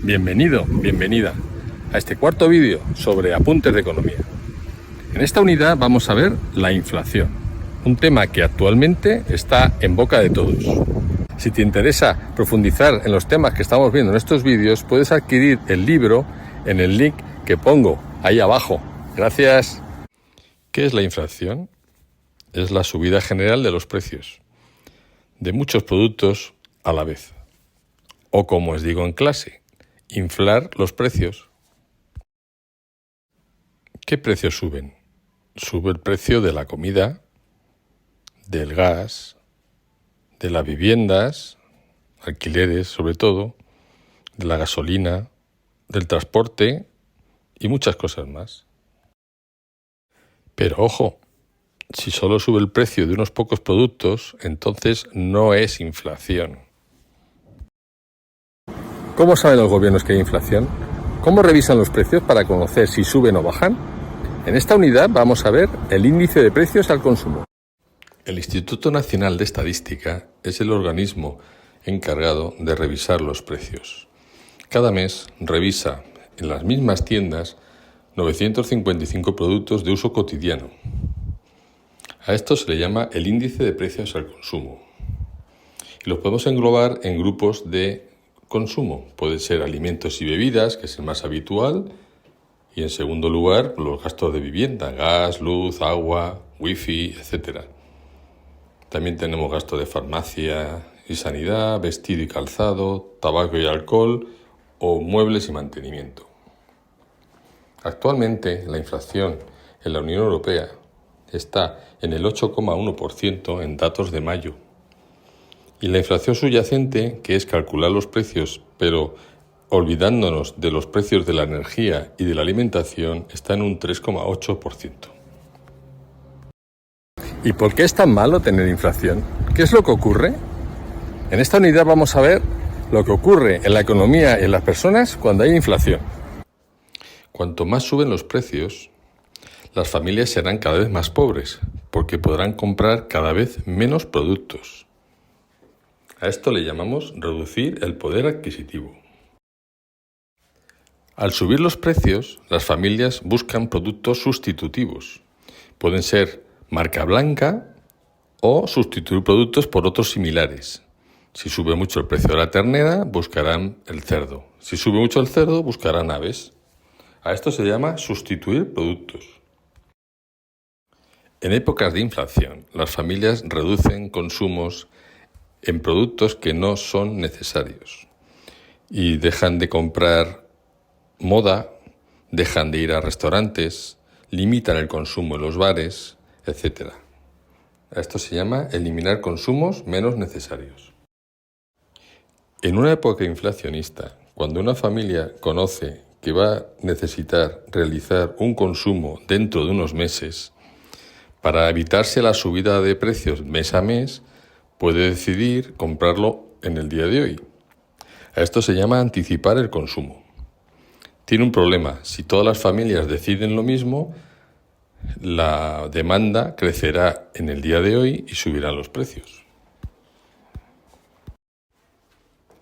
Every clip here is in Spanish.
Bienvenido, bienvenida a este cuarto vídeo sobre apuntes de economía. En esta unidad vamos a ver la inflación, un tema que actualmente está en boca de todos. Si te interesa profundizar en los temas que estamos viendo en estos vídeos, puedes adquirir el libro en el link que pongo ahí abajo. Gracias. ¿Qué es la inflación? Es la subida general de los precios de muchos productos a la vez. O como os digo en clase, inflar los precios. ¿Qué precios suben? Sube el precio de la comida, del gas, de las viviendas, alquileres sobre todo, de la gasolina, del transporte y muchas cosas más. Pero ojo, si solo sube el precio de unos pocos productos, entonces no es inflación. ¿Cómo saben los gobiernos que hay inflación? ¿Cómo revisan los precios para conocer si suben o bajan? En esta unidad vamos a ver el índice de precios al consumo. El Instituto Nacional de Estadística es el organismo encargado de revisar los precios. Cada mes revisa en las mismas tiendas 955 productos de uso cotidiano. A esto se le llama el índice de precios al consumo. Y los podemos englobar en grupos de consumo. Puede ser alimentos y bebidas, que es el más habitual, y en segundo lugar los gastos de vivienda, gas, luz, agua, wifi, etc. También tenemos gasto de farmacia y sanidad, vestido y calzado, tabaco y alcohol o muebles y mantenimiento. Actualmente la inflación en la Unión Europea está en el 8,1% en datos de mayo. Y la inflación subyacente, que es calcular los precios, pero olvidándonos de los precios de la energía y de la alimentación, está en un 3,8%. ¿Y por qué es tan malo tener inflación? ¿Qué es lo que ocurre? En esta unidad vamos a ver lo que ocurre en la economía y en las personas cuando hay inflación. Cuanto más suben los precios, las familias serán cada vez más pobres, porque podrán comprar cada vez menos productos. A esto le llamamos reducir el poder adquisitivo. Al subir los precios, las familias buscan productos sustitutivos. Pueden ser marca blanca o sustituir productos por otros similares. Si sube mucho el precio de la ternera, buscarán el cerdo. Si sube mucho el cerdo, buscarán aves. A esto se llama sustituir productos. En épocas de inflación, las familias reducen consumos en productos que no son necesarios y dejan de comprar moda, dejan de ir a restaurantes, limitan el consumo en los bares, etc. Esto se llama eliminar consumos menos necesarios. En una época inflacionista, cuando una familia conoce que va a necesitar realizar un consumo dentro de unos meses, para evitarse la subida de precios mes a mes, puede decidir comprarlo en el día de hoy. A esto se llama anticipar el consumo. Tiene un problema: si todas las familias deciden lo mismo, la demanda crecerá en el día de hoy y subirán los precios.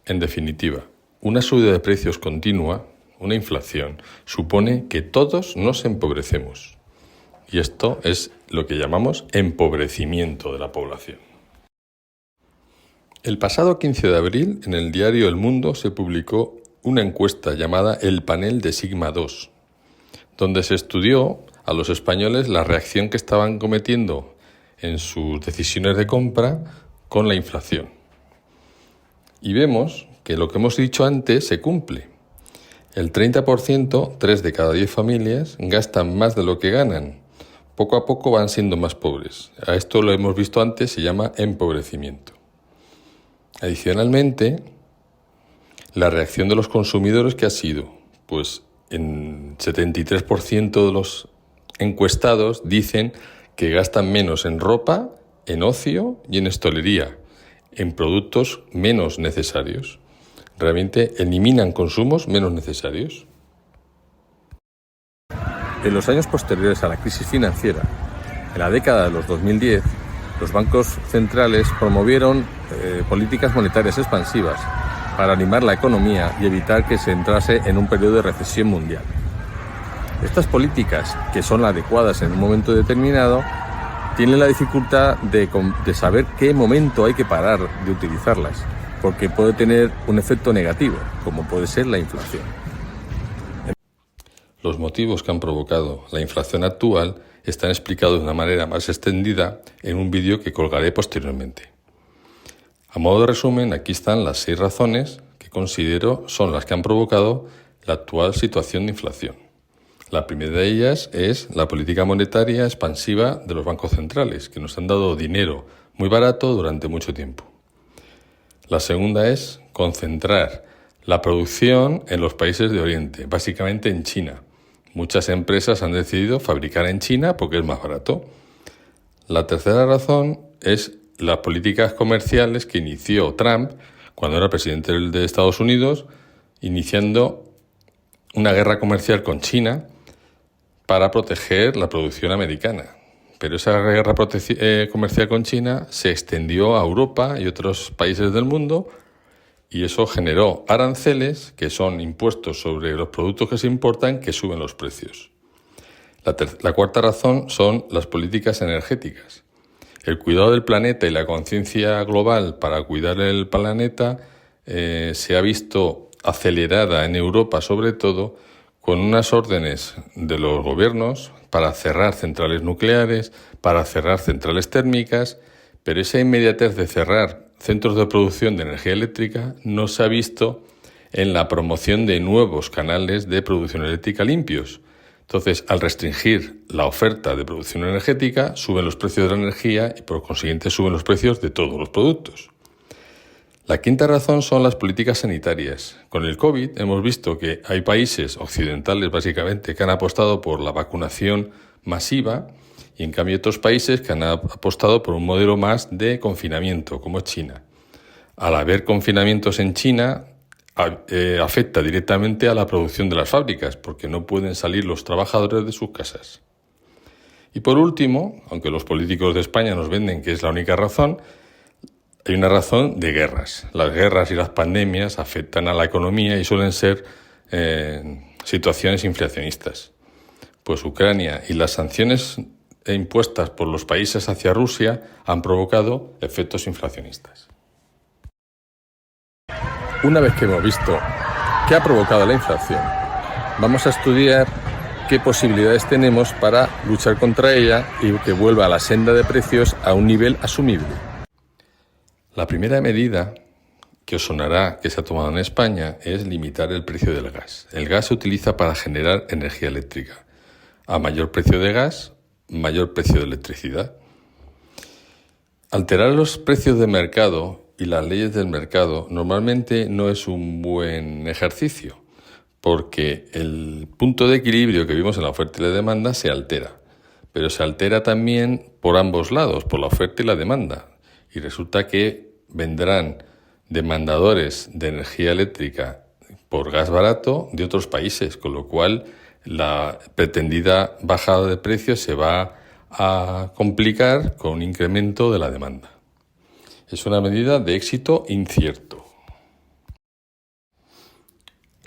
En definitiva, una subida de precios continua, una inflación, supone que todos nos empobrecemos. Y esto es lo que llamamos empobrecimiento de la población. El pasado 15 de abril, en el diario El Mundo, se publicó una encuesta llamada El Panel de Sigma 2, donde se estudió a los españoles la reacción que estaban cometiendo en sus decisiones de compra con la inflación. Y vemos que lo que hemos dicho antes se cumple. El 30%, 3 de cada 10 familias, gastan más de lo que ganan. Poco a poco van siendo más pobres. A esto lo hemos visto antes, se llama empobrecimiento. Adicionalmente, la reacción de los consumidores, ¿qué ha sido? Pues en 73% de los encuestados dicen que gastan menos en ropa, en ocio y en hostelería, en productos menos necesarios. Realmente eliminan consumos menos necesarios. En los años posteriores a la crisis financiera, en la década de los 2010, los bancos centrales promovieron políticas monetarias expansivas para animar la economía y evitar que se entrase en un periodo de recesión mundial. Estas políticas, que son adecuadas en un momento determinado, tienen la dificultad de saber qué momento hay que parar de utilizarlas, porque puede tener un efecto negativo, como puede ser la inflación. Los motivos que han provocado la inflación actual están explicados de una manera más extendida en un vídeo que colgaré posteriormente. A modo de resumen, aquí están las 6 razones que considero son las que han provocado la actual situación de inflación. La primera de ellas es la política monetaria expansiva de los bancos centrales, que nos han dado dinero muy barato durante mucho tiempo. La segunda es concentrar la producción en los países de Oriente, básicamente en China. Muchas empresas han decidido fabricar en China porque es más barato. La tercera razón es las políticas comerciales que inició Trump cuando era presidente de Estados Unidos, iniciando una guerra comercial con China para proteger la producción americana. Pero esa guerra comercial con China se extendió a Europa y otros países del mundo, y eso generó aranceles, que son impuestos sobre los productos que se importan, que suben los precios. La cuarta razón son las políticas energéticas. El cuidado del planeta y la conciencia global para cuidar el planeta se ha visto acelerada en Europa, sobre todo, con unas órdenes de los gobiernos para cerrar centrales nucleares, para cerrar centrales térmicas, pero esa inmediatez de cerrar centros de producción de energía eléctrica no se ha visto en la promoción de nuevos canales de producción eléctrica limpios. Entonces, al restringir la oferta de producción energética, suben los precios de la energía y por consiguiente suben los precios de todos los productos. La quinta razón son las políticas sanitarias. Con el COVID hemos visto que hay países occidentales, básicamente, que han apostado por la vacunación masiva y en cambio otros países que han apostado por un modelo más de confinamiento, como es China. Al haber confinamientos en China, afecta directamente a la producción de las fábricas, porque no pueden salir los trabajadores de sus casas. Y por último, aunque los políticos de España nos venden que es la única razón, hay una razón de guerras. Las guerras y las pandemias afectan a la economía y suelen ser situaciones inflacionistas. Pues Ucrania y las sanciones impuestas por los países hacia Rusia han provocado efectos inflacionistas. Una vez que hemos visto qué ha provocado la inflación, vamos a estudiar qué posibilidades tenemos para luchar contra ella y que vuelva a la senda de precios a un nivel asumible. La primera medida que os sonará que se ha tomado en España es limitar el precio del gas. El gas se utiliza para generar energía eléctrica. A mayor precio de gas, mayor precio de electricidad. Alterar los precios de mercado y las leyes del mercado normalmente no es un buen ejercicio, porque el punto de equilibrio que vimos en la oferta y la demanda se altera, pero se altera también por ambos lados, por la oferta y la demanda. Y resulta que vendrán demandadores de energía eléctrica por gas barato de otros países, con lo cual la pretendida bajada de precios se va a complicar con un incremento de la demanda. Es una medida de éxito incierto.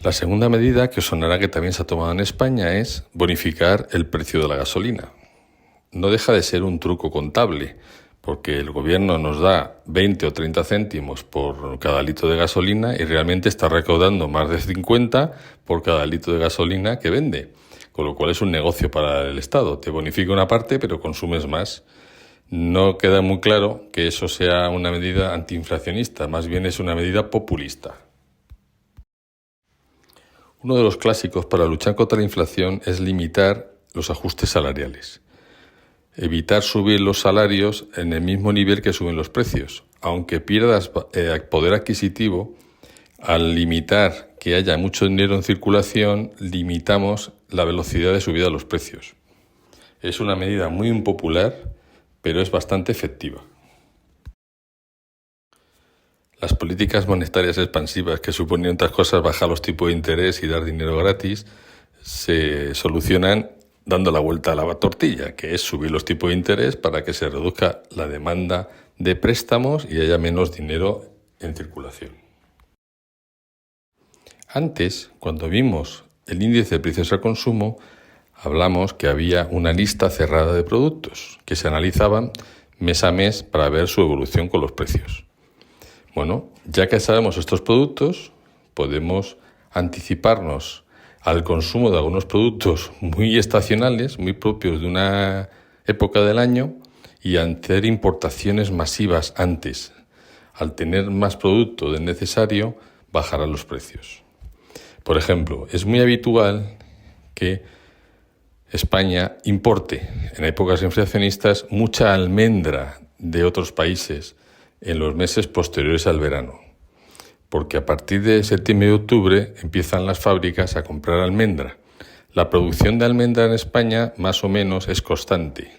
La segunda medida, que os sonará que también se ha tomado en España, es bonificar el precio de la gasolina. No deja de ser un truco contable, porque el gobierno nos da 20 o 30 céntimos por cada litro de gasolina y realmente está recaudando más de 50 por cada litro de gasolina que vende, con lo cual es un negocio para el Estado. Te bonifica una parte, pero consumes más. No queda muy claro que eso sea una medida antiinflacionista, más bien es una medida populista. Uno de los clásicos para luchar contra la inflación es limitar los ajustes salariales. Evitar subir los salarios en el mismo nivel que suben los precios. Aunque pierdas poder adquisitivo, al limitar que haya mucho dinero en circulación, limitamos la velocidad de subida de los precios. Es una medida muy impopular, pero es bastante efectiva. Las políticas monetarias expansivas, que suponen otras cosas bajar los tipos de interés y dar dinero gratis, se solucionan dando la vuelta a la tortilla, que es subir los tipos de interés para que se reduzca la demanda de préstamos y haya menos dinero en circulación. Antes, cuando vimos el índice de precios al consumo, hablamos que había una lista cerrada de productos que se analizaban mes a mes para ver su evolución con los precios. Bueno, ya que sabemos estos productos, podemos anticiparnos al consumo de algunos productos muy estacionales, muy propios de una época del año, y hacer importaciones masivas antes. Al tener más producto del necesario, bajarán los precios. Por ejemplo, es muy habitual que España importe en épocas inflacionistas mucha almendra de otros países en los meses posteriores al verano, porque a partir de septiembre y octubre empiezan las fábricas a comprar almendra. La producción de almendra en España más o menos es constante.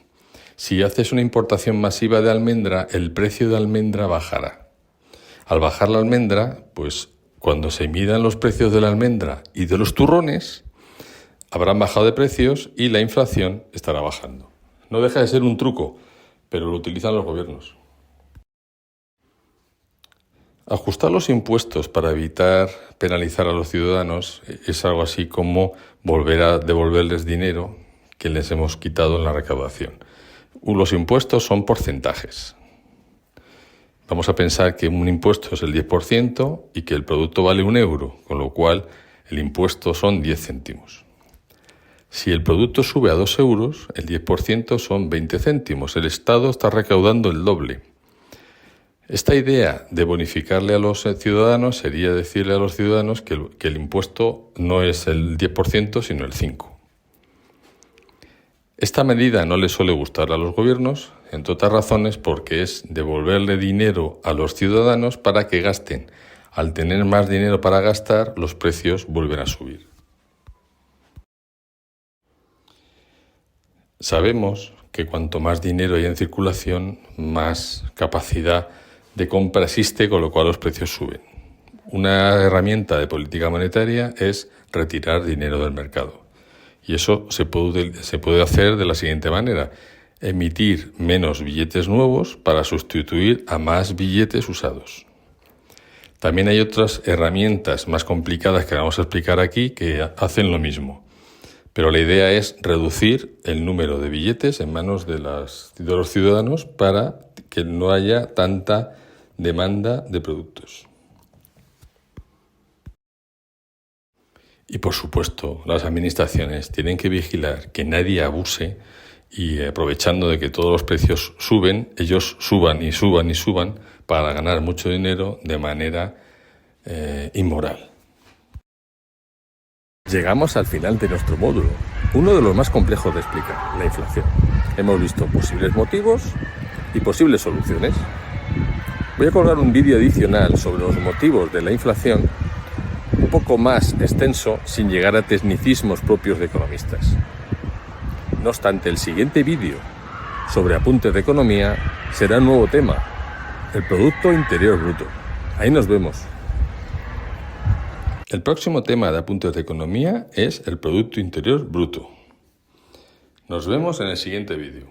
Si haces una importación masiva de almendra, el precio de almendra bajará. Al bajar la almendra, pues cuando se midan los precios de la almendra y de los turrones, habrán bajado de precios y la inflación estará bajando. No deja de ser un truco, pero lo utilizan los gobiernos. Ajustar los impuestos para evitar penalizar a los ciudadanos es algo así como volver a devolverles dinero que les hemos quitado en la recaudación. Los impuestos son porcentajes. Vamos a pensar que un impuesto es el 10% y que el producto vale 1 euro, con lo cual el impuesto son 10 céntimos. Si el producto sube a 2 euros, el 10% son 20 céntimos. El Estado está recaudando el doble. Esta idea de bonificarle a los ciudadanos sería decirle a los ciudadanos que el impuesto no es el 10%, sino el 5%. Esta medida no le suele gustar a los gobiernos, entre otras razones porque es devolverle dinero a los ciudadanos para que gasten. Al tener más dinero para gastar, los precios vuelven a subir. Sabemos que cuanto más dinero hay en circulación, más capacidad de compra existe, con lo cual los precios suben. Una herramienta de política monetaria es retirar dinero del mercado. Y eso se puede hacer de la siguiente manera: emitir menos billetes nuevos para sustituir a más billetes usados. También hay otras herramientas más complicadas que vamos a explicar aquí que hacen lo mismo. Pero la idea es reducir el número de billetes en manos de los ciudadanos para que no haya tanta demanda de productos. Y por supuesto, las administraciones tienen que vigilar que nadie abuse y, aprovechando de que todos los precios suben, ellos suban y suban y suban para ganar mucho dinero de manera inmoral. Llegamos al final de nuestro módulo, uno de los más complejos de explicar, la inflación. Hemos visto posibles motivos y posibles soluciones. Voy a colgar un vídeo adicional sobre los motivos de la inflación, un poco más extenso, sin llegar a tecnicismos propios de economistas. No obstante, el siguiente vídeo sobre apuntes de economía será un nuevo tema, el Producto Interior Bruto. Ahí nos vemos. El próximo tema de apuntes de economía es el Producto Interior Bruto. Nos vemos en el siguiente vídeo.